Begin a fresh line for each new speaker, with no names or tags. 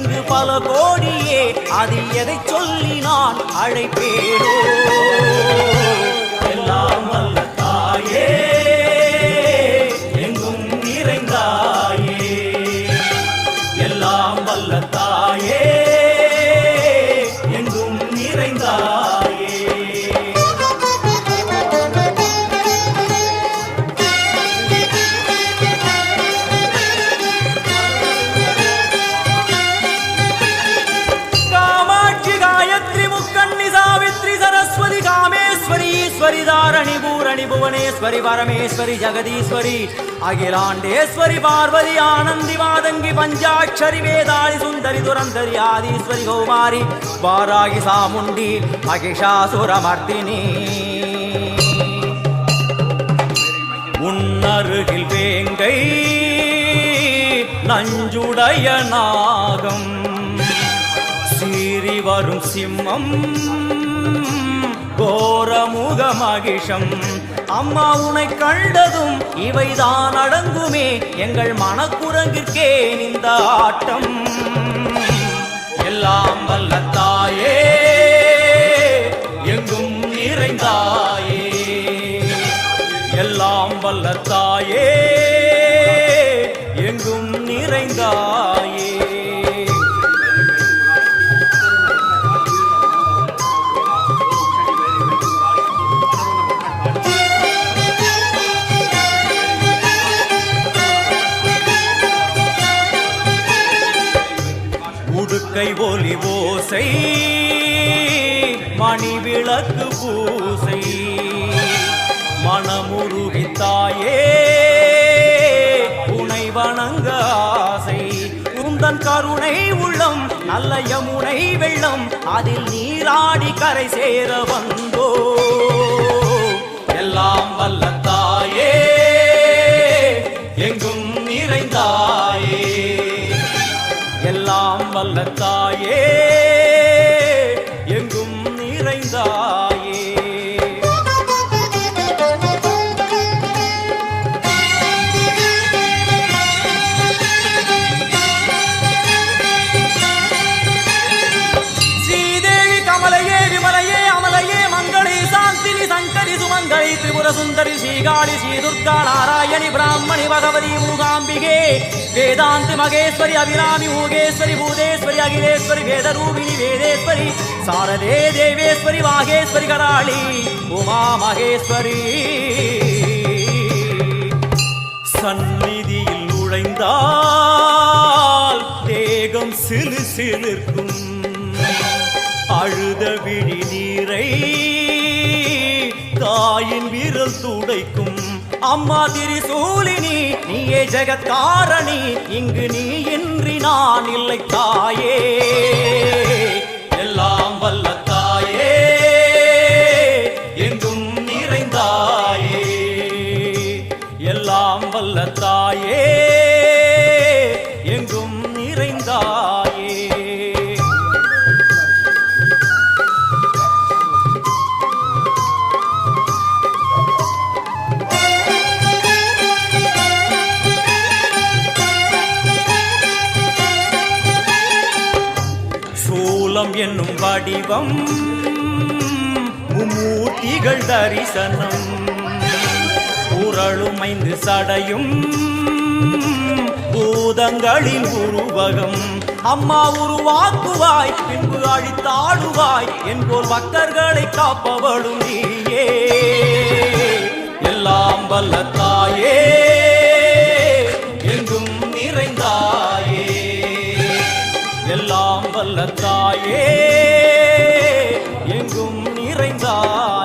இங்கு பல கோடியே அதில் எதை சொல்லி நான் அழைப்பேனோ எல்லாம் வல்ல தாயே எங்கும் நிறைந்தாயே எல்லாம் வல்ல தாயே எங்கும் நிறைந்தாயே தாரணி பூரணி புவனேஸ்வரி பரமேஸ்வரி ஜெகதீஸ்வரி அகிலாண்டேஸ்வரி பார்வதி ஆனந்தி மாதங்கி பஞ்சாட்சரி வேதாளி சுந்தரி துரந்தரி ஆதீஸ்வரி கௌமாரி வாராகி சாமுண்டி மகிஷாசுரமர்த்தினி உன்னருகில் வேங்கை நஞ்சுடைய நாகம் சீறி வரும் சிம்மம் கோரமுக மகிஷம் அம்மா உனை கண்டதும் இவைதான் அடங்குமே எங்கள் மனக்குரங்கிற்கே இந்த ஆட்டம் எல்லாம் வல்ல தாயே எங்கும் நிறைந்தாயே எல்லாம் வல்ல தாயே எங்கும் நிறைந்தாயே உடுக்கை ஒலி ஓசை மணி விளக்கு பூசை மனமுருகி தாயே உனை வணங்க ஆசை உந்தன் கருணை உள்ளம் நல்ல யமுனை வெள்ளம் அதில் நீராடி கரை சேர வந்தோ எல்லாம் வல்ல தாயே எங்கும் நிறைந்தாயே எல்லாம் வல்ல தாயே எங்கும் நிறைந்தாயே ஸ்ரீதேவி கமலையே விமலையே அமலையே மங்களே சாந்தினி சங்கரி சுமங்கரி திரிபுர சுந்தரி ஸ்ரீகாளி ஸ்ரீ துர்கா நாராயணி பிராமணி பகவதி மூகாம்பிகே வேதாந்தி மகேஸ்வரி அபிராமி மூகேஸ்வரி பூதேஸ்வரி அகிலேஸ்வரி வேதரூபிணி வேதேஸ்வரி சாரதே தேவேஸ்வரி வாகேஸ்வரி கராளி உமா மகேஸ்வரி சந்நிதியில் நுழைந்தால் தேகம் சிலு சிலிர்க்கும் அழுத விழி நீரை தாயின் விரல் துடைக்கும் அம்மா திரிசூலினி நீயே ஜெகத்காரணி இங்கு நீ இன்றி நான் இல்லை தாயே எல்லாம் வல்ல தாயே எங்கும் நிறைந்தாயே எல்லாம் வல்ல தாயே எங்கும் நிறைந்தாயே என்னும் வடிவம் மும்மூர்த்திகள் தரிசனம் உரளுமைந்து சடையும் பூதங்களின் உருவகம் அம்மா உருவாக்குவாய் பின்பு அழித்தாடுவாய் என்போர் பக்தர்களை காப்பவளும் நீயே எல்லாம் வல்ல தாயே எங்கும் நிறைந்தாயே எல்லாம் வல்ல தாயே எங்கும் நிறைந்தாயே